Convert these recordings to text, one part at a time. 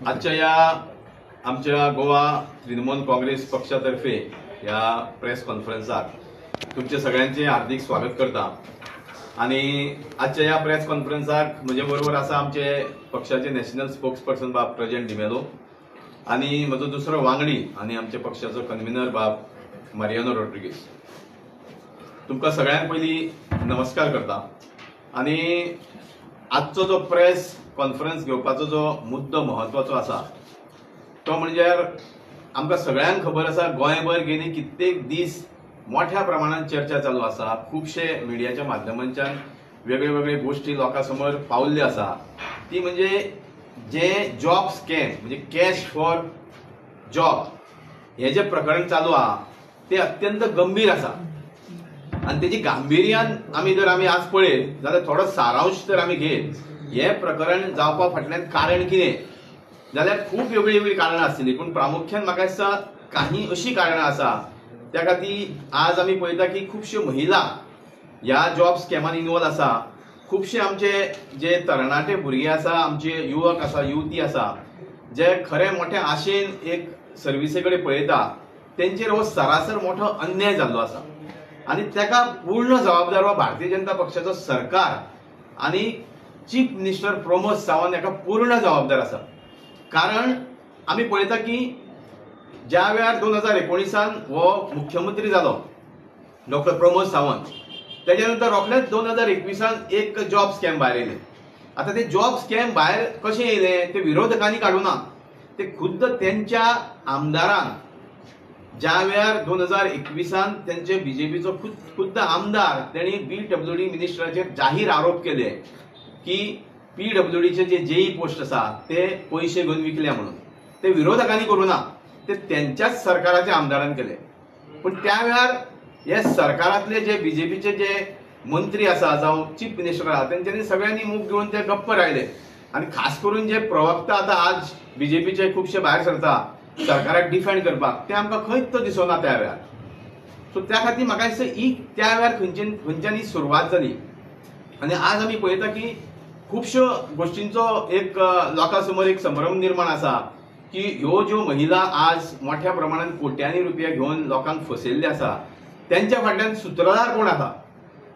आजच्या या आमच्या गोवा तृणमूल काँग्रेस पक्षातर्फे या प्रेस कॉन्फरन्साक तुमचे सगळ्यांचे हार्दिक स्वागत करता। आणि आजच्या या प्रेस कॉन्फरन्साक म्हजे बरोबर आसा आमचे पक्षाचे नॅशनल स्पोक्सपर्सन बाब प्रजंट डिमेलो आणि म्हजो दुसरो वांगडी आणि आमच्या पक्षाचो कन्व्हिनर बाब मारियानो रॉड्रिगीस। तुमकां सगळ्यांक पयली नमस्कार करता। आणि आजचो जो प्रेस कॉन्फरन्स घेवपाचो जो मुद्दो महत्वाचो आसा तो म्हणजे आमकां सगळ्यांक खबर आसा गोंयभर गेली कित्येक दीस मोठ्या प्रमाणात चर्चा चालू आसा। खूबशे मिडियाच्या माध्यमांच्यान वेगळे वेगळे गोष्टी लोकांसमोर पावल्ल्यो आसा। ती म्हणजे जे जॉब स्कॅम म्हणजे कॅश फॉर जॉब हे जे प्रकरण चालू आहा ते अत्यंत गंभीर आसा। आणि तेजी गांभीर्यान आमी आज पळयत जाल्यार थोडो सारांश जर आमी घेत हे प्रकरण जावपा फाटल्यान कारण कितें जाल्यार खूब वेगळी वेगळी कारणां आसतलीं, पूण प्रामुख्यान म्हाका दिसता काही अशी कारणां आसा त्या खातीर आज आमी पळयता की खुबश्यो महिला ह्या जॉब स्कॅमान इन्वॉल्व आसा। खुबशे आमचे जे तरणाटे भुरगे आसा, आमचे युवक आसा, युवती आसा जे खरे मोठ्या आशेन एक सर्विसे कडेन पळयता तेंचेर हो सरासर मोठो अन्याय जाल्लो आसा। आणि त्याका पूर्ण जबाबदार वा भारतीय जनता पक्षाचो सरकार आणि चीफ मिनिस्टर प्रमोद सावंत हाका पूर्ण जबाबदार आसा। कारण आमी पळयता की ज्या वेळार 2019 हो मुख्यमंत्री जालो डॉक्टर प्रमोद सावंत, त्याच्यानंतर रोखडेच 2021 एक जॉब स्कॅम भायर येयले। आता ते जॉब स्कॅम भायर कशें येयले ते विरोधकांनी काडूना, ते खुद्द त्यांच्या आमदारान ज्या वेळार 2021 त्यांचे बीजेपीचो खुद्द आमदार त्यांनी PWD मिनिस्टराचेर जाहीर आरोप केले की PWDचे जे जेई पोस्ट आसा ते पैसे घेवन विकल्या म्हणून। ते विरोधकांनी करूना, ते त्यांच्याच सरकाराच्या आमदारान केले। पण त्या वेळार हे सरकारातले जे बीजेपीचे जे मंत्री आसा जावं चीफ मिनिस्टर आसा त्यांच्यानी सगळ्यांनी मुख घेऊन ते गप्प राहिले। आणि खास करून जे प्रवक्ता आता आज बीजेपीचे खुबशे भायर सरता सरकाराक डिफेंड करपाक ते आमकां खंयच दिसना त्या वेळार। सो त्या खातीर म्हाका दिसता ही त्या वेळार खंयच्यानी सुरवात जाली। आणि आज आमी पळयता की खुबश्यो गोष्टींचो एक लोकांसमोर एक संभ्रम निर्माण आसा की ह्यो ज्यो महिला आज मोठ्या प्रमाणात कोट्यांनी रुपया घेवन लोकांक फसयल्ले आसा त्यांच्या फाटल्यान सूत्रधार कोण आसा।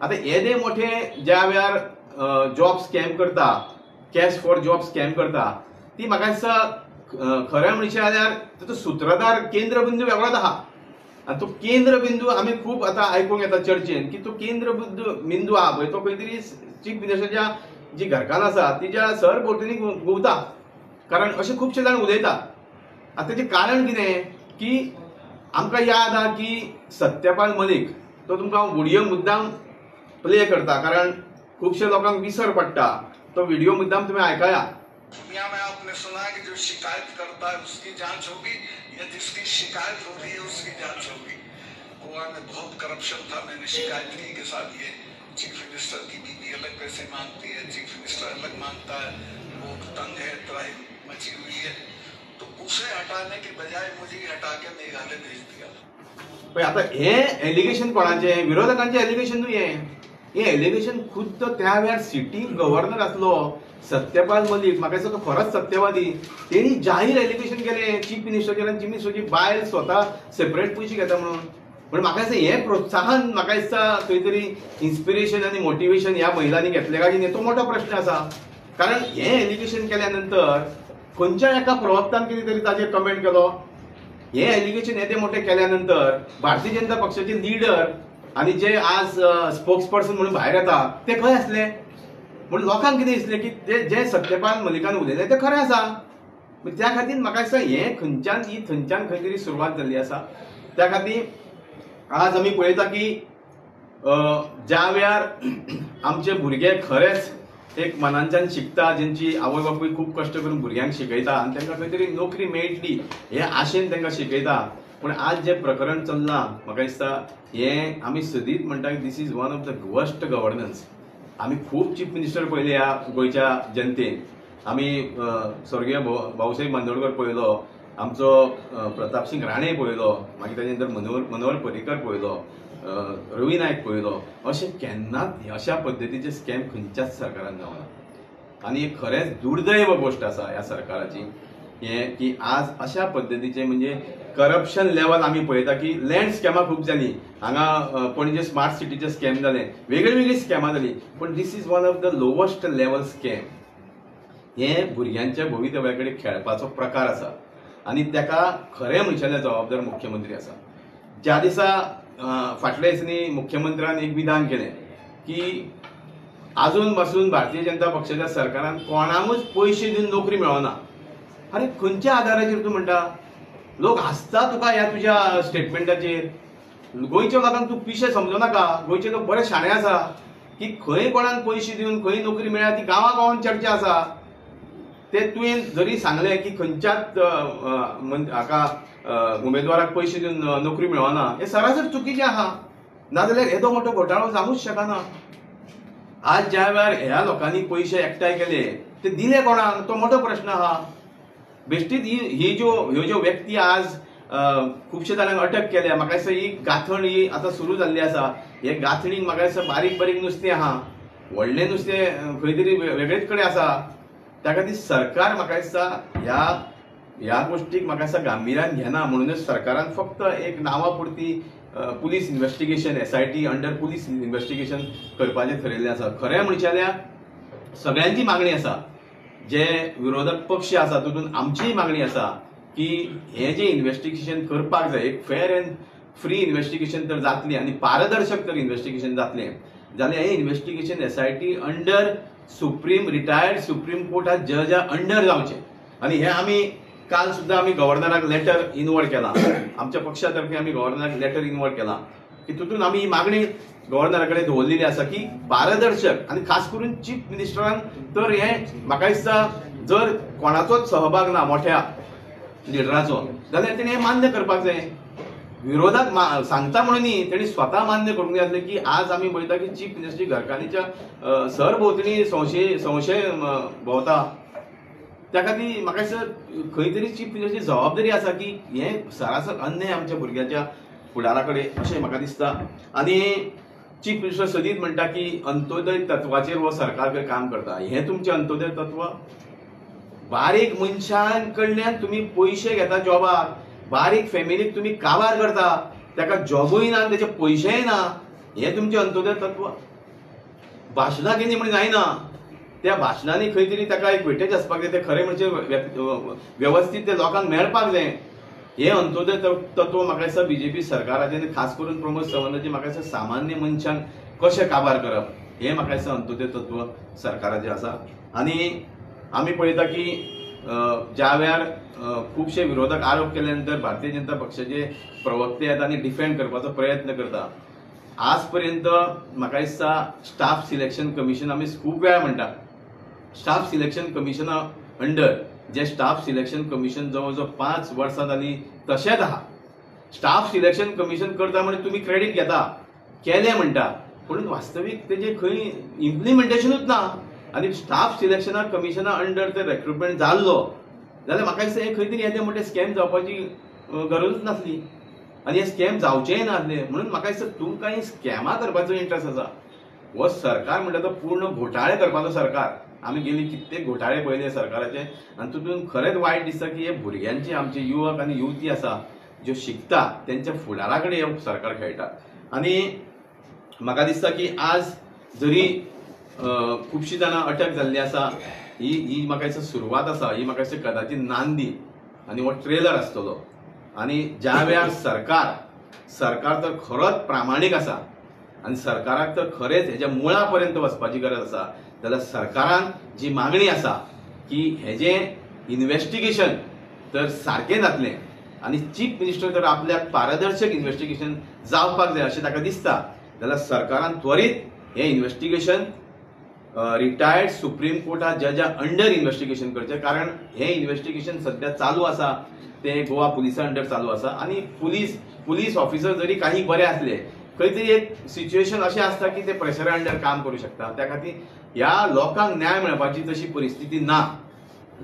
आता येदे मोठे ज्या वेळार जॉब स्कॅम करता, कॅश फॉर जॉब स्कॅम करता, ती म्हाका दिसता खरें म्हणचे जाल्यार ताचो सूत्रधार केंद्र बिंदू वेगळोच आहा। आणि तो केंद्र बिंदू आमी खूब आता आयकूंक येता चर्चेन की तो केंद्र बिंदू आहा पळय तो खंय तरी चीफ मिनिस्टरच्या जी घरकान्न आसा तिच्या सरभोंवतणी घुंवता। कारण अशे खुबशे जाण उलयता। आता तेजें कारण कितें की आमकां याद आहा की सत्यपाल मलीक तो तुमकां व्हिडिओ मुद्दाम प्ले करता कारण खुबशे लोकांक विसर पडटा। तो व्हिडिओ मुद्दाम तुमी आयकाया। दुनिया में आपने सुना है कि जो शिकायत करता है उसकी जांच होगी या जिसकी शिकायत हो रही है उसकी जांच होगी। गोवा में बहुत करप्शन था, मैंने शिकायत की के साथ ये चीफ मिनिस्टर की बीवी अलग पैसे मांगती है, चीफ मिनिस्टर अलग मांगता है, लोग तंग है, त्राही मची हुई है। तो उसे हटाने के बजाय मुझे हटा के मेघालय भेज दिया। आता हे एलिगेशन कोणाचे? विरोधकांचे एलिगेशन न्हू हे एलिगेशन खुद्द त्या वेळार सिटिंग गव्हर्नर आसलो सत्यपाल मलीक, म्हाका दिसता तो खरोच सत्यवादी। तेणी जाहीर एलिगेशन केले चीफ मिनिस्टरचेर आनी चीफ मिनिस्टरची बायल स्वता सेपरेट पयशे घेता म्हणून। पण म्हाका दिसता हे प्रोत्साहन म्हाका दिसता खंय तरी इन्स्पिरेशन आनी मोटिवेशन ह्या महिलांनी घेतले काय की तो मोठो प्रश्न आसा। कारण हे एलिगेशन केल्या नंतर खंयच्या एका प्रवक्त्यान कितें तरी ताचेर कमेंट केलो। हे एलिगेशन येदे मोठे केल्यानंतर भारतीय जनता पक्षाचे लीडर आणि जे आज स्पोक्सपर्सन म्हणून भायर येता ते खंय आसले म्हणून लोकांक कितें दिसलें की ते जे सत्यपाल मलिकान उलयलें ते खरें आसा। त्या खातीर म्हाका दिसता हे खंयच्यान खंय तरी सुरवात जाल्ली आसा। त्या खातीर आज आमी पळयता की ज्या वेळार आमचे भुरगे खरेच एक मनांच्यान शिकता, जेंची आवय बापूय खूब कश्ट करून भुरग्यांक शिकयता आनी तांकां खंय तरी नोकरी मेळटली हे आशेन तांकां शिकयता। पण आज जे प्रकरण चल्लां म्हाका दिसता हे आमी सदीत म्हणटा की this is one of the worst governance. आमी खूब चीफ मिनिस्टर पळयले ह्या गोंयच्या जनतेन। आमी स्वर्गीय भाऊसाहेब बांदोडकर पळयलो, आमचो प्रताप सिंग राणे पळयलो, मागीर ताचे नंतर मनोहर पर्रीकर पळयलो, रवी नायक पळयलो। अशें केन्नाच अशा पद्दतीचे स्कॅम खंयच्याच सरकारान जावना। आणि एक खरेंच दुर्दैव गोष्ट आसा ह्या सरकाराची हे की आज अशा पद्धतीचे म्हणजे करप्शन लेवल आम्ही पळयता की लँड स्कॅमां खूब जाली हांगा पणजे स्मार्ट सिटीचे स्कॅम जाले वेगळी वेगळी स्कॅमां जाली पण this is one of the lowest level scam हे भुरग्यांच्या भवितव्या कडेन खेळपाचो प्रकार आसा आनी ताका खरे मनशाले जबाबदार मुख्यमंत्री आसा ज्या दिसा फाटल्या दिसांनी मुख्यमंत्र्यान एक विधान केलें की आजून पासून भारतीय जनता पक्षाच्या सरकारान कोणाकूच पयशे दिवन नोकरी मेळना अरे खंयच्या आधाराचेर तूं म्हणटा लोक हसता तुका ह्या तुज्या स्टेटमेंटाचेर गोंयच्या लोकांक तूं पिशे समजो नाका गोंयचे लोक बरे शाणे आसा की खंय कोणाक पयशे दिवन खंय नोकरी मेळ्ळ्या ती गांवां गांवांत चर्चा आसा ते तुवें जरी सांगलें की खंयच्याच हाका उमेदवाराक पयशे दिवन नोकरी मेळना हें सरासर चुकीचें आहा नाजाल्यार येदो मोठो घोटाळो जावूंच शकना आज ज्या वेळार ह्या लोकांनी पयशे एकठांय केले ते दिले कोणाक तो मोठो प्रश्न आहा बेश्टीच ह्यो ज्यो व्यक्ती आज खुबशे जाणांक अटक केल्या म्हाका दिसता ही गांथण ही आतां सुरू जाल्ली आसा हे गांथणीक म्हाका दिसता बारीक बारीक नुस्तें आहा व्हडलें नुस्तें खंय तरी वेगळेच कडेन आसा त्या खातीर सरकार म्हाका दिसता ह्या गोष्टीक म्हाका दिसता गांभिर्यान घेना म्हणूनच सरकारान फक्त एक नांवा पुरती police investigation SIT under police investigation करपाचें थारायल्लें आसा खऱ्या मनशाल्या सगळ्यांची मागणी आसा जे विरोधक पक्ष आसा तातूंत आमचीय मागणी आसा की हे जे इन्व्हेस्टिगेशन करपाक जाय एक फेअर एंड फ्री इन्व्हेस्टिगेशन तर जातली आनी पारदर्शक तर इन्व्हेस्टिगेशन जातलें जाल्यार हे investigation SIT under retired supreme कोर्टा जजा अंडर जावचें आनी हे आमी काल सुद्दां आमी गव्हर्नराक लेटर इनवर्ड केला आमच्या पक्षा तर्फे आमी गव्हर्नराक लेटर इनवर्ड केला की तितून आमी ही मागणी गव्हर्नरा कडेन दवरलेली आसा की पारदर्शक आनी खास करून चीफ मिनिस्टरान तर हे म्हाका दिसता जर कोणाचोच सहभाग ना मोठ्या लिडराचो जाल्यार तेणें हें मान्य करपाक जाय विरोधाक सांगता म्हणून तेणी स्वता मान्य करूंक जाय आसलें की आज आमी पळयता की चीफ मिनिस्टर घरकान्नीच्या सरभोंवतणी संशय भोंवता त्या खातीर म्हाका दिसता खंय तरी चीफ मिनिस्टरची जबाबदारी आसा की हें सरासर अन्याय आमच्या भुरग्याच्या फुडारा कडेन अशें म्हाका दिसता आनी चीफ मिनिस्टर सदींच म्हणटा की अंत्योदय तत्वाचेर हो सरकार काम करता हें तुमचें अंत्योदय तत्व बारीक मनशां कडल्यान तुमी पयशे घेता जॉबाक बारीक फॅमिलीक तुमी काबार करता ताका जॉबूय ना ताचे पयशेय ना हें तुमचें अंत्योदय तत्व भाशणां केली म्हण जायना त्या भाशणांनी खंय तरी ताका एक वेटेज आसपाक जाय ते खरें म्हणजे व्यवस्थीत ते लोकांक मेळपाक जाय हे अंत्योदय तत्व म्हाका दिसता BJP सरकाराचें आनी खास करून प्रमोद सावंताचें म्हाका दिसता सामान्य मनशांक कशें काबार करप हे म्हाका दिसता अंत्योदय तत्व सरकाराचें आसा आनी आमी पळयता की ज्या वेळार खुबशे विरोधक आरोप केल्या नंतर भारतीय जनता पक्षाचे प्रवक्ते येता आनी डिफेंड करपाचो प्रयत्न करता आज पर्यंत म्हाका दिसता स्टाफ सिलेक्शन कमिशन आमी खूब वेळा म्हणटा स्टाफ सिलेक्शन कमिशना अंडर जे स्टाफ सिलेक्शन कमिशन जवळ जवळ 5 वर्सां जाली तशेंच आहा स्टाफ सिलेक्शन कमिशन करता म्हणजे तुम्ही क्रेडीट घेता केलें म्हणटा पूण वास्तवीक तेजे खंय इम्प्लिमेंटेशनूच ना आनी स्टाफ सिलेक्शना कमिशना अंडर ते रिक्रुटमेंट जाल्लो जाल्यार म्हाका दिसता हे खंय तरी येदे मोठे स्कॅम जावपाची गरजूच नासली आनी हे स्कॅम जावचेय नासले म्हणून म्हाका दिसता तुमकां ही स्कॅमां करपाचो इंट्रस्ट आसा हो सरकार म्हणटा तो पूर्ण घोटाळे करपाचो सरकार आमी गेली कित्येक घोटाळे पळयले सरकाराचे आनी तितून खरेंच वायट दिसता की हे भुरग्यांचे आमचे युवक आनी युवती आसा ज्यो शिकता तेंच्या फुडारा कडेन हे सरकार खेळटा आनी म्हाका दिसता की आज जरी खुबशीं जाणां अटक जाल्ली आसा ही म्हाका दिसता सुरवात आसा ही म्हाका दिसता कदाचित नांदी आनी हो ट्रेलर आसतलो आनी ज्या वेळार सरकार तर खरोच प्रामाणीक आसा आनी सरकाराक तर खरेंच हेज्या मुळा पर्यंत वचपाची गरज आसा जाल्यार सरकारान जी मागणी आसा की हेजें इन्व्हेस्टिगेशन तर सारकें जातलें आनी चीफ मिनिस्टर तर आपल्याक पारदर्शक इन्व्हेस्टिगेशन जावपाक जाय अशें ताका दिसता जाल्यार सरकारान त्वरीत हें इन्व्हेस्टिगेशन रिटायर्ड सुप्रीम कोर्टा जजा अंडर इन्व्हेस्टिगेशन करचें कारण हें इन्व्हेस्टिगेशन सध्या चालू आसा ते गोवा पुलिसा अंडर चालू आसा आनी पुलीस ऑफिसर जरी काही बरे आसले खंय तरी एक सिच्युएशन अशें आसता की ते प्रेशरा अंडर काम करूं शकता त्या खातीर ह्या लोकांक न्याय मेळपाची तशी परिस्थिती ना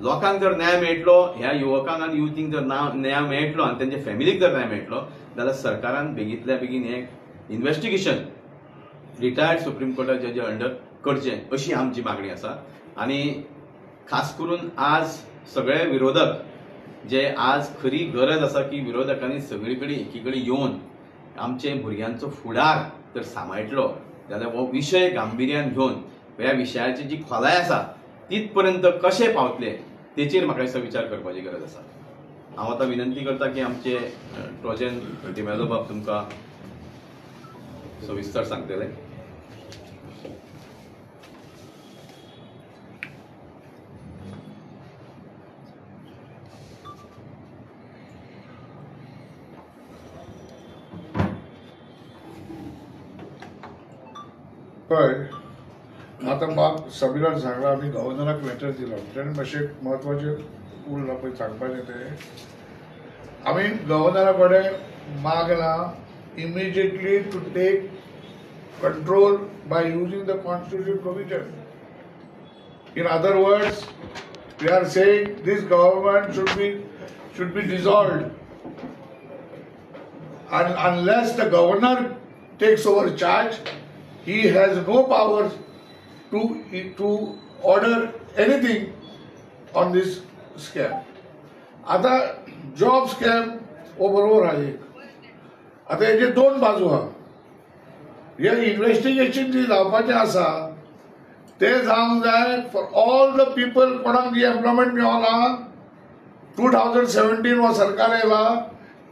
लोकांक जर न्याय मेळटलो ह्या युवकांक आनी युवतींक जर न्याय मेळटलो आनी तेंच्या फॅमिलीक जर न्याय मेळटलो जाल्यार सरकारान बेगींतल्या बेगीन हें इन्व्हेस्टिगेशन रिटायर्ड सुप्रीम कोर्टा जज अंडर करचें अशी आमची मागणी आसा आनी खास करून आज सगळे विरोधक जे आज खरी गरज आसा की विरोधकांनी सगळी कडेन एकीकडे येवन आमचे भुरग्यांचो फुडार जर सांबाळटलो जाल्यार हो विशय गांभीर्यान घेवन ह्या विशयाची जी खोलाय आसा तितपर्यंत कशे पावतले तेचेर म्हाका दिसता विचार करपाची गरज आसा. हांव आतां विनंती करता की आमचे ट्रोजन डिमेलो बाब तुमकां सविस्तर सांगतले. पळय आतां म्हाका सबिरान सांगला आमी गव्हर्नराक लेटर दिलो ताणें मातशें म्हत्वाचें उरलां पळय सांगपाचें तें आमी गव्हर्नरा कडेन मागला immediately to take control by using the constitution provision. In other words, we are saying this government should be dissolved, and unless the governor takes over charge, he has no power to order anything on this scam. आता job scam हो बरोबर आहे. आता हेचे दोन बाजू आहा. हे इन्व्हेस्टिगेशन जे जावपाचें आसा ते जावंक जाय फॉर ऑल द पीपल कोणाक जी एम्प्लॉयमेंट मेळना 2017 हो सरकार येयला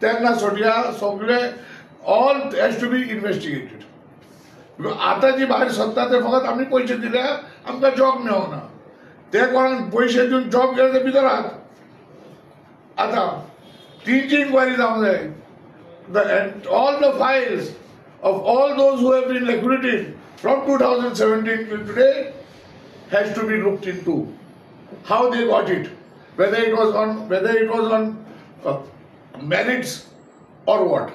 तेन्ना सोडया सगळे all has to be investigated. आता जी भायर सत्ता ते फकत आमी पयशे दिल्या आमकां जॉब मेळना. ते कोणाक पयशे दिवन जॉब गेले ते भितर आहात. आता तींची इन्क्वायरी जावंक जाय. All the Fayol's of all those who have been liquidated from 2017 till today has to be looked into. How they got it, whether it was on merits or what.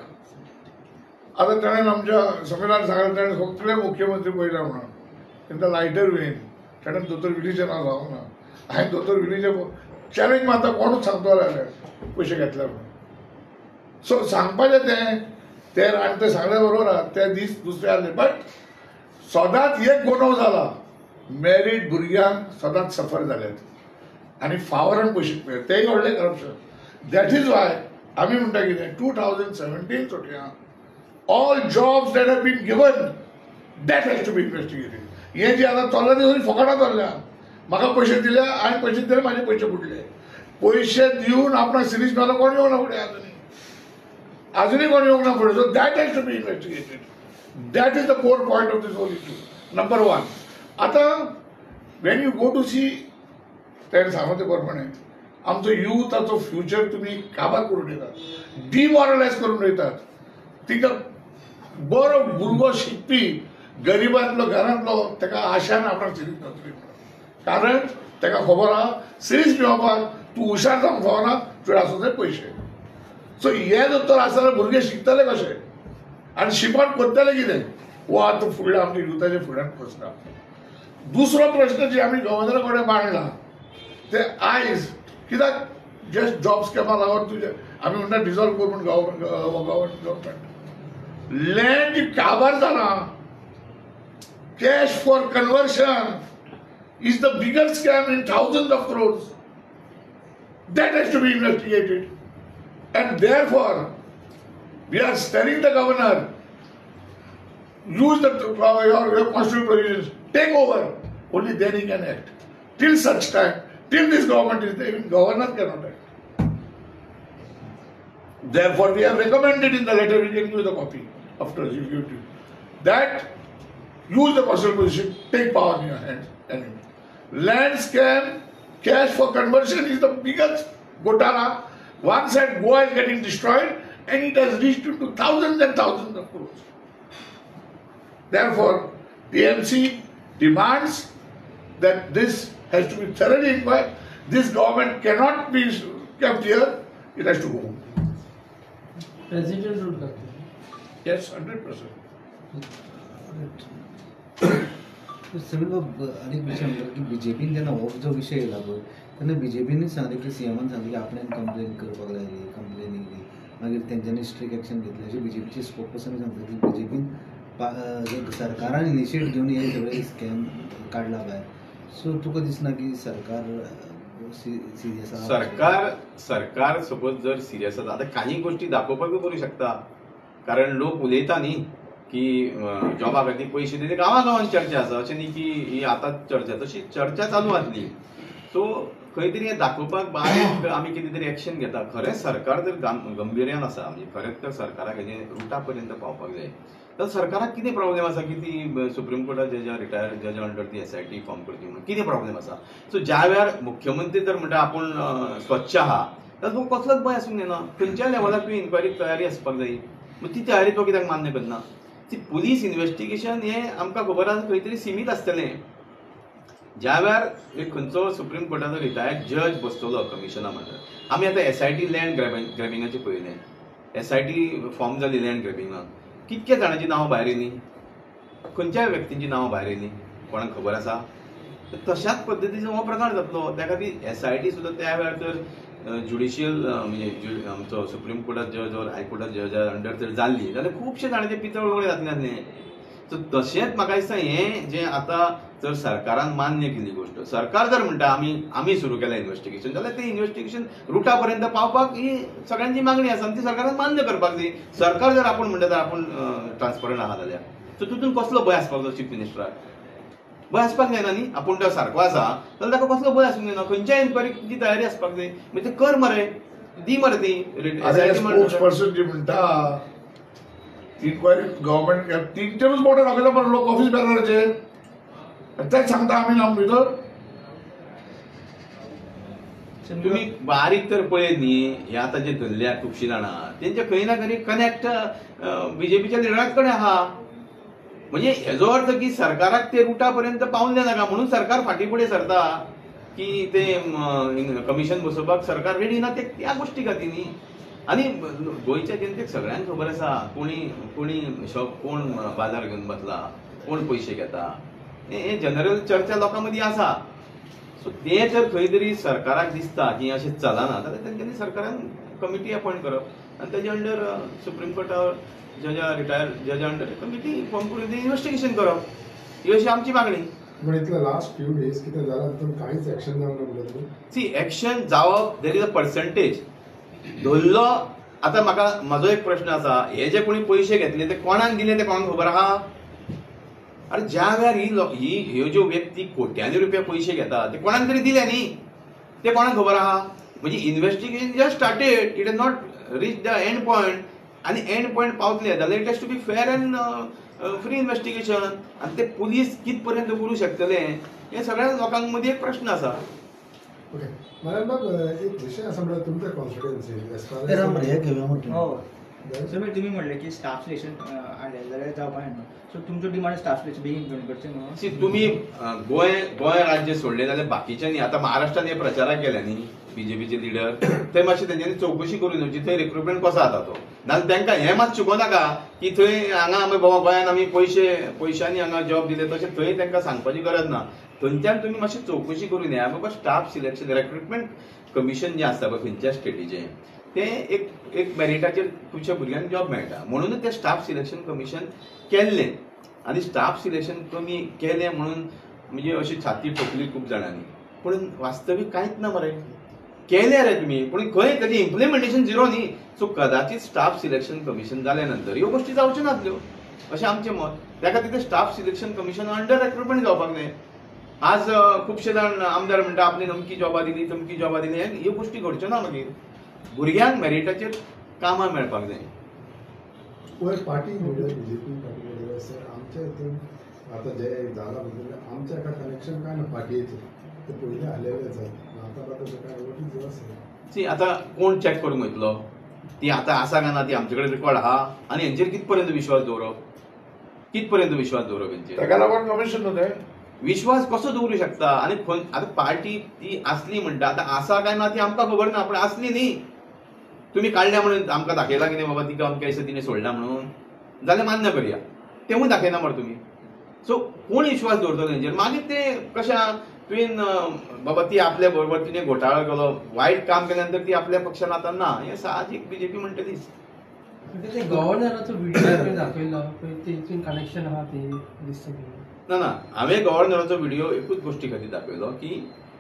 आता ताणें आमच्या समिरान सांगलें ताणें सगळे मुख्यमंत्री पळयला म्हणून तेंका लायटर वेन ताणें दोतोर विलीजना जावंक ना. हांवें दोतोर विलीचे चॅलेंज मारता कोणूच सांगतो जाल्यार पयशे घेतले म्हणून. सो सांगपाचें ते आनी ते सांगले बरोबर आहा ते दीस दुसरे आसले. बट सदांच एक गुन्हो जाला मॅरीड भुरग्यांक सदांच सफर जाल्यात आनी फावरान पयशे मेळ्ळे तेय व्हडलें करप्शन. दॅट इज वाय आमी म्हणटा कितें 2017 सोडया all jobs that have been given that has to be investigated. हे जे आतां चल्ला ती फकाणां चल्ल्या. म्हाका पयशे दिले हांवें पयशे दिले म्हाजे पयशे बुडले. पयशे दिवन आपणाक सिरीज मेलो कोण येवना फुडें अजूनही कोण येवंक ना फुडें. So that has to be investigated. That is the core point of this whole issue. Number one. आतां when you go to see ताणें सांगलें ते बरेपणे आमचो युथाचो फ्युचर तुमी काबार करून येतात, डिमॉरलायज करून वयतात. तिका बरो भुरगो शिकपी गरिबांतलो घरांतलो ताका आशान आपणाक सिरीज मेळटली कारण ताका खबर आहा सिरीज मेळोवपाक तूं हुशार जावंक फावना तुवें आसूं जाय पयशे. सो हे दोतोर आसतना भुरगे शिकतले कशे आनी शिकून करतले कितें हो आतां फुडल्या आमच्या युथाच्या फुड्यान प्रस्न. दुसरो प्रश्न जे आमी गव्हर्नरा कडेन मांडला ते आयज कित्याक जस्ट जॉब स्कॅमा लागून तुजे आमी म्हणटा डिजॉल्व कर म्हूण गव्हर्नमेंट लँड जी काबार जाला cash for conversion is the bigger scam in thousands of crores. That has to be investigated. And therefore, we are telling the governor, use your constitutional provisions, take over. Only then he can act. Till such time, till this government is there, even governor cannot act. Therefore, we have recommended in the letter, we can give the copy after you give it, that use the constitutional position, take power in your hands. Anyway, land scam, cash for conversion is the biggest gotala. One side Goa is getting destroyed and it has reached into thousands and thousands of crores. Therefore, the MC demands that this has to be thoroughly inquired. This government cannot be kept here. It has to go home. President would like to. Yes, 100%. सगळे अनेक विषय म्हणतात की बीजेपीन जेन्ना हो जो विशय येयला पळय तेन्ना बीजेपीनूच सांगलें की सीएमान सांगलें की आपणें कंप्लेन करपाक लायली, कंप्लेन येयली, मागीर तेंच्यांनी स्ट्रिक्ट एक्शन घेतलें अशें बीजेपीचे स्पोकपर्सन सांगता की बीजेपीन सरकारान इनिशिएट घेवन हे सगळे स्कॅम काडला भायर. सो तुका दिसना की सरकार सिरियस सरकार सपोज जर सिरियस आसा, आता काही गोष्टी दाखोवपाक करूं शकता, कारण लोक उलयता न्ही की जॉबा खातीर पयशे दिले, गांवांत चर्चा आसा, अशें न्ही की ही आतांच चर्चा, तशी चर्चा चालू आसली. सो खंय तरी हें दाखोवपाक बारीक आमी कितें तरी एक्शन घेता. खरेंच सरकार जर गंभीर्यान आसा, म्हणजे खरेंच तर सरकाराक हेजें रुटा पर्यंत पावपाक जाय. तर सरकाराक कितें प्रॉब्लेम आसा की ती सुप्रीम कोर्टात रिटायर जजा अंडर ती SIT फॉर्म करची म्हणून कितें प्रॉब्लेम आसा? सो ज्या वेळार मुख्यमंत्री जर म्हणटा आपूण स्वच्छ आहा, तर तो कसलोच भंय आसूंक जायना. खंयच्या लेवलार तुवें इन्क्वायरीक तयारी आसपाक जाय. ती तयारी तो कित्याक मान्य करना? ती पुलीस इन्व्हेस्टिगेशन हें आमकां खबर आसा खंय तरी सीमीत आसतलें. ज्या वेळार एक खंयचो सुप्रीम कोर्टाचो रिटायर्ड जज बसतलो कमिशना म्हणटा, आमी आतां SIT लँड ग्रॅबिंगाचें पळयलें, SIT फॉर्म जाली लँड ग्रॅबिंगाक, कितके जाणांची नांवां भायर येयलीं, खंयच्याय व्यक्तींची नांवां भायर येयलीं, कोणाक खबर आसा? तशाच पद्दतीचो हो प्रकार जातलो. त्या खातीर SIT सुद्दां त्या वेळार जर ज्युडिशियल म्हणजे आमचो सुप्रीम कोर्टात जज वा हायकोर्टात जजा अंडर जर जाल्ली जाल्यार खुबशे जाणांचे पितळ उगडे जातले आसले. सो तशेंच म्हाका दिसता हें जें आतां जर सरकारान मान्य केली गोष्ट, सरकार जर म्हणटा आमी सुरू केलें इन्व्हेस्टिगेशन, जाल्यार तें इन्व्हेस्टिगेशन रुटा पर्यंत पावपाक ही सगळ्यांची मागणी आसा, ती सरकारान मान्य करपाक जाय. सरकार जर आपूण म्हणटा तर आपूण ट्रान्सपरंट आहा जाल्यार सो तितून कसलो भंय आसपाक जाय? चीफ मिनिस्टराक भंय आसपाक जायना न्ही. आपूण तो सारको आसा जाल्यार ताका कसलो भंय आसूंक जायना. खंयच्याय इन्क्वायरीची तयारी आसपाक जाय. म्हणजे ते कर मरे, दी मरे ती स्पोक्सपर्सन जी म्हणटा इन्क्वायरी गव्हर्नमेंट तीनचेरूच बोर्ड दाखयला, पण लोक ऑफिस बेरारचे तेच सांगता आमी ना भितर. तुम्ही बारीक तर पळयत न्ही, हे आतां जे धरल्यात खुबशीं जाणां तेंचे खंय ना खंय कनेक्ट BJPच्या लिडरांच कडेन आहा. म्हणजे हेजो अर्थ की सरकाराक ते रुटा पर्यंत पावले नाका म्हणून सरकार फाटीं फुडें सरता की ते कमिशन बसोवपाक सरकार रेडी ना त्या गोष्टी खातीर न्ही. आनी गोंयच्या जनतेक सगळ्यांक खबर आसा कोणी शॉप कोण बाजार घेवन बसला, कोण पयशे घेता, हे जनरल चर्चा लोकां मदीं आसा. सो ते जर खंय तरी सरकाराक दिसता की अशें चलना जाल्यार तेंच्यांनी सरकारान कमिटी अपॉयंट करप आनी तेजे अंडर सुप्रीम कोर्टावर रिटायर जजा अंडर कमिटी फॉर्म करून इन्व्हेस्टिगेशन करप, ही अशी आमची मागणी. पण इतले लास्ट फ्यू डेज कितें जालां तितून कांयच एक्शन जावना म्हणटा. सी एक्शन जावप देर इज अ पर्संटेज धरलो. आतां म्हाजो एक प्रश्न आसा, हे जे कोणी पयशे घेतले ते कोणाक दिले ते कोणाक खबर आहा? अरे ज्या वेळार ह्यो ज्यो व्यक्ती कोट्यांनी रुपया पयशे घेता ते कोणाक तरी दिले न्ही, ते कोणाक खबर आहा? म्हणजे investigation just started, it is not reach the end point. आनी एंड पॉयंट पावतले जाल्यार it has to be fair and free investigation. आनी ते पुलीस कित पर्यंत करूं शकतले हे सगळ्या लोकांक मदीं एक प्रश्न आसा. ओके नारायण बाब, एक विषय आसा म्हणल्यार तुमच्या कॉन्स्टिट्युएन्सी तुम्ही म्हणले की स्टाफ सिलेक्शन हाडलें जाल्यार जावपाक जायना. सो तुमचो डिमांड स्टाफ सिलेक्शन बेगीन जॉइन करचें न्हू. सी तुम्ही गोंय राज्य सोडले जाल्यार बाकीच्यांनी आतां महाराष्ट्रान हे प्रचाराक गेल्या न्ही BJPचे लिडर, थंय मातशी तेंच्यांनी चवकशी करून येवची थंय रिक्रुटमेंट कसो जाता तो. नाजाल्यार तांकां हें मात शिकोवनाका की थंय हांगा आमी बाबा गोंयांत आमी पयशांनी हांगा जॉब दिले, तशें थंय तांकां सांगपाची गरज ना. थंयच्यान तुमी मातशी चवकशी करून येया बाबा स्टाफ सिलेक्शन रिक्रुटमेंट कमिशन जें आसता पळय खंयच्या स्टेटीचें तें एक मेरिटाचेर खुबश्या भुरग्यांक जॉब मेळटा म्हणूनच तें स्टाफ सिलेक्शन कमिशन केल्लें. आनी स्टाफ सिलेक्शन कमी केलें म्हणून म्हणजे अशी छाती ठोकली खूब जाणांनी, पूण वास्तवीक कांयच ना मरे. केलें रे तुमी, पूण खंय तेजें इम्प्लिमेंटेशन झिरो न्ही. सो कदाचित स्टाफ सिलेक्शन कमिशन जाल्या नंतर ह्यो गोश्टी जावच्यो नासल्यो अशें आमचें मत. त्या खातीर ते staff selection commission under recruitment जावपाक जाय. आज खुबशे जाण आमदार म्हणटा आपली अमकी जॉबा दिली तमकी जॉबा दिली, ह्यो गोश्टी घडच्यो ना. मागीर भुरग्यांक मेरिटाचेर कामां मेळपाक जाय. वयर पार्टी म्हणल्यार BJP पार्टी आसा आमच्या हितून आतां जे जाला बद्दल आमच्या एका कनेक्शन काय ना पार्टयेचें, ते पयलीं आलेले जाय. आतां तशें काय वोटीच आसा. सी आतां कोण चॅक करूंक वयतलो? ती आतां आसा काय ना ती आमचे कडेन रिकॉर्ड आहा आनी हेंचेर कित पर्यंत विश्वास दवरप हेंचेर? ताका लागून कमिशन न्हू तें. विश्वास कसो दवरूं शकता? आनी आतां पार्टी ती आसली म्हणटा, आतां आसा काय ना ती आमकां खबर ना, पूण आसली न्ही. तुमी काडल्या म्हणून आमकां दाखयला कितें बाबा तिका अमके दिसा तिणें सोडला म्हणून, जाल्यार मान्य करया. तेवूय दाखयना मरे तुमी. सो कोण विश्वास दवरतलो तेंचेर? मागीर ते कशा तुवें बाबा ती आपल्या बरोबर तिणें घोटाळो केलो, वायट काम केल्या नंतर ती आपल्या पक्षान आतां ना, हें साहजीक BJP म्हणटलीच. ते गव्हर्नराचो व्हिडिओ दाखयलो तेंचें कनेक्शन आहा ते दिसता. ना हांवें गव्हर्नराचो व्हिडिओ एकूच गोश्टी खातीर दाखयलो की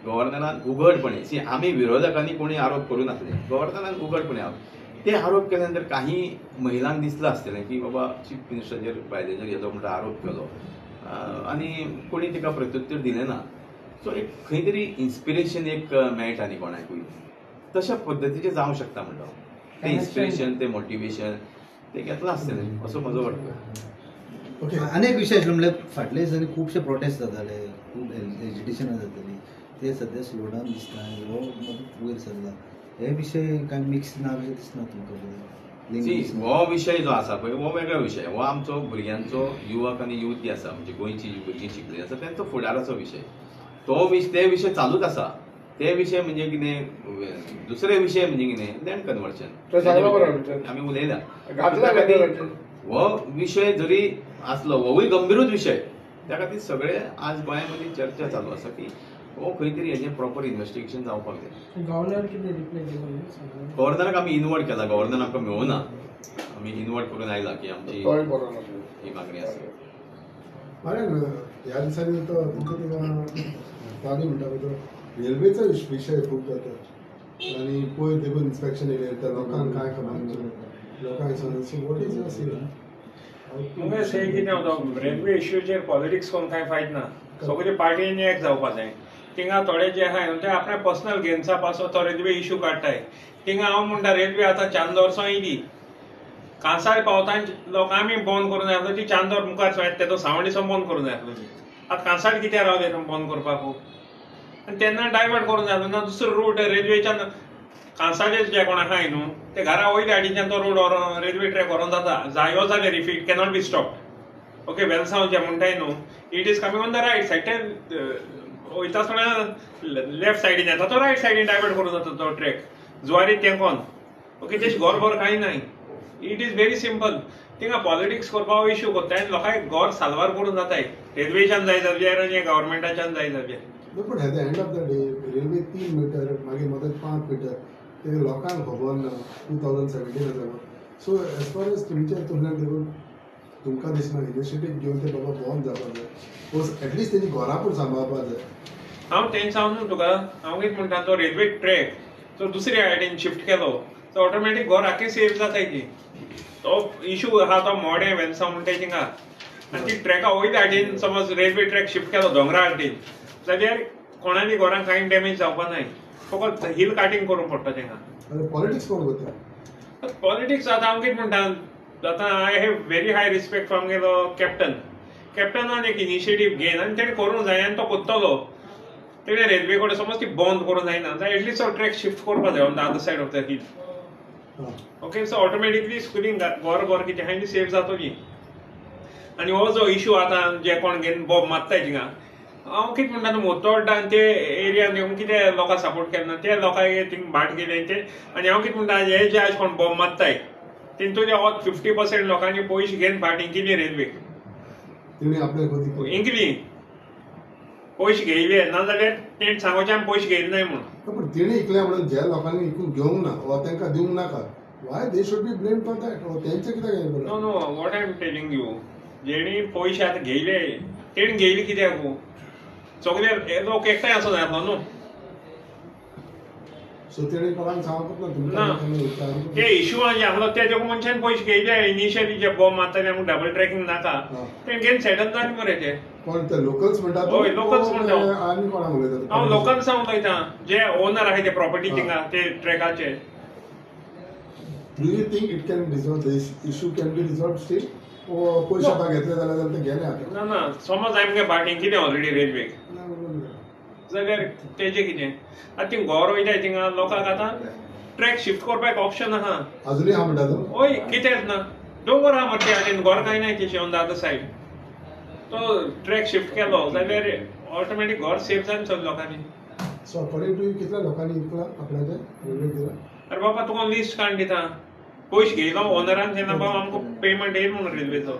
गव्हर्नरान उघडपणे आम्ही विरोधकांनी कोणी आरोप करू नासले, गव्हर्नरान उघडपणे ते आरोप केल्या नंतर काही महिलांक दिसलं आसतलें की बाबा चीफ मिनिस्टराचेर बायलेचेर येदो म्हणटा आरोप केलो आनी कोणी तिका प्रत्युत्तर दिलें ना. सो एक खंय तरी इन्स्पिरेशन एक मेळटा न्ही कोणाकूय, तशा पद्दतीचें जावंक शकता म्हणटा ते इन्स्पिरेशन, ते मोटिवेशन ते घेतलं आसतलें असो म्हजो वाटतं. ओके. आनी एक विशय आशिल्लो म्हणल्यार फाटल्या दिसांनी खुबशे प्रोटेस्ट जाताले, खूब एजिटेशनां जातालीं, ते सध्या स्लो डावन दिसता आनी हो मदत वयर सरला. हे विशय कांय मिक्स ना कशें दिसना तुमकां? हो विशय जो आसा पळय हो वेगळो विशय. हो आमचो भुरग्यांचो युवक आनी युवती आसा म्हणजे गोंयची भुरगीं शिकलेली आसा त्यांचो फुडाराचो विशय. ते विशय चालूच आसा. ते विशय म्हणजे कितें, दुसरे विशय म्हणजे कितें लँड कन्वर्शन आमी उलयल्या. हो विशय जरी आसलो होवूय गंभीरूच विशय, त्या खातीर सगळे आज गोंयांमध्ये चर्चा चालू आसा की हो खंय तरी हेजें प्रॉपर इन्व्हेस्टिगेशन जावपाक जाय. गव्हर्नर कितें रिप्लाय दिलो? गव्हर्नराक आमी इनवर्ट केला, गव्हर्नर आमकां मेळूना, आमी इनवर्ट करून आयला की आमची ही मागणी आसा. कारण ह्या दिसांनी तो पाणी म्हणटा पळय तो रेल्वेचो विशय खूब जाता आनी पयर देखून इन्स्पेक्शन येयलें त्या लोकांक काय खबर लोकांक so what is your scene? मुगे से कितें जाता रेल्वे इश्यूचेर पॉलिटिक्स कोण कांय फायद ना. सगळे पार्टीन एक जावपा जाय. थिंगा थोडे जे आहाय ते आपल्या पर्सनल गेन्सा पासो तो रेल्वे इश्यू काडटाय. थिंगा हांव म्हणटा रेल्वे आतां चांदोरसो येयली, कांसाळे पावता लोकां आमी बंद करूं जाय आसलो, ती चांदोर मुखार येता तेजो सावंडीसो बंद करूं जाय आसलो. आतां कांसाळे कित्याक रावले बंद करपाक? आनी तेन्ना डायवर्ट करूं जाय आसलो ना दुसरो रूट रेल्वेच्यान. कांसाळे जे कोण आहाय न्हू ते घरा वयल्या आडीच्यान तो रोड रेल्वे ट्रॅक व्हरोन जाता. जायो जाल्यार if it cannot be stopped. Okay, वेलसांव जे म्हणटाय न्हू it is coming on the right side. ते वयता आसतना लेफ्ट सायडीन येता तो रायट सायडीन डायवर्ट करूं जाता तो ट्रॅक जुवारी तेंकोन. ओके, तेच गोर कांय नाय. It is very simple. थिंगा पॉलिटिक्स करपाक इश्यू कोत्ताय आनी लोकांक गोर साल्वार करून जाताय. रेल्वेच्यान जाय जाल्यार आनी गव्हर्मेंटाच्यान जाय जाल्यार. But at the end of the day railway 3 metre मागीर मदत 5 मीटर ते लोकांक खबर ना. 2017 जालो. सो एज फार एज तुमच्या हितूंतल्यान देखून तुमकां दिसना इनिशिएटीव घेवन ते बाबा बंद जावपाक जाय, एटलिस्ट तेजी घोरापूर सांबाळपाक जाय. हांव तें सांगून तुका हांव कितें म्हणटा तो रेल्वे ट्रॅक तो दुसऱ्या सायडीन शिफ्ट केलो तो ऑटोमॅटीक घर आख्खें सेफ जाताय. ती तो इश्यू आहा तो मोडे वेलसांव म्हणटाय थिंगा आनी ती ट्रॅका वयल्या सायडीन समज रेल्वे ट्रॅक शिफ्ट केलो दोंगरा सायडीन जाल्यार कोणाली घरांक कांय डॅमेज जावपा नाय. फकत हिल काटींग करूंक पडटा थिंगा. पॉलिटिक्स कोण करता? पॉलिटिक्स आतां हांव कितें म्हणटा आतां I have very high respect from गेलो कॅप्टनान एक इनिशिएटीव घेन आनी तेणें करूंक जाय आनी तो कोत्तलो. तेणें रेल्वे कडेन समज ती बंद करूंक जायना जाल्यार एटलिस्ट तो ट्रॅक शिफ्ट करपा जाय on the other side of the hill. Okay, so automatically schooling गोर कितें आहाय ती सेफ जातली. आनी हो जो इश्यू आतां जे कोण घेवन बॉब मारताय थिंगा हांव कितें म्हणटा न्हू मोतोड्डा आनी ते एरियान येवन कितें लोकांक सपोर्ट केन्ना ते लोकांक थिंग भाट गेले ते. आनी हांव कितें म्हणटा हे जे आज कोण बॉब मारताय तेंतून 50% लोकांनी पयशे घेवन भाट इंकिली रेल्वेक. तेणी आपल्या इंकिली पयशे घेयले नाजाल्यार तेणे सांगोचे आमी पयशे घेयले नाय म्हणून. पण तेणी इकल्या म्हणून ज्या लोकांनी इकून घेवंक ना वा तांकां दिवंक नाका why they should be blame for that. तेंचे कित्याक हें no no what I am telling you जेणी पयशे आतां घेयले तेणी घेयले कित्याक सगळे लोक एकठांय आसूं जाय आसलो न्हू. सो तेणी कोणाक सांगप ना ते इश्यू जे आसलो ते मनशान पयशे घेयले इनिशियली जे बॉम्ब मारताले आमकां डबल ट्रॅकिंग नाका तें घेवन सेटल जालें मरे ते. पण ते लोकल्स म्हणटात हय लोकल्स म्हणटा. आनी कोणाक उलयता? हांव लोकल्सांक उलयतां जे ओनर आहाय ते प्रॉपर्टी थिंगा ते ट्रॅकाचे. Do you think it can resolve this issue can be resolve still? पयशे आतां घेतले जाल्यार ते गेले आतां. ना ना समज आमगे भाटींग कितें ऑलरेडी रेल्वेक जाल्यार तेजें कितें आतां थिंग गोर वयताय थिंगा लोकांक आतां ट्रॅक शिफ्ट करपाक ऑप्शन आहा. अजुनूय आहा म्हणटा तूं? हय कितेंच ना दोंगर आहा मरे आनी गोर कांय नाय तेचे ऑन द अदर सायड. तो ट्रॅक शिफ्ट केलो जाल्यार ऑटोमॅटीक घर सेफ जालें सगळ्या लोकांनी. सो अकॉर्डिंग टू यू कितल्या लोकांनी इकला आपल्याचें रेल्वे दिला? अरे बाबा तुका लिस्ट काडून दिता पयशे घेयलो ओनरान तेन्ना बाबा आमकां पेमेंट येयला म्हणून रेल्वेचो.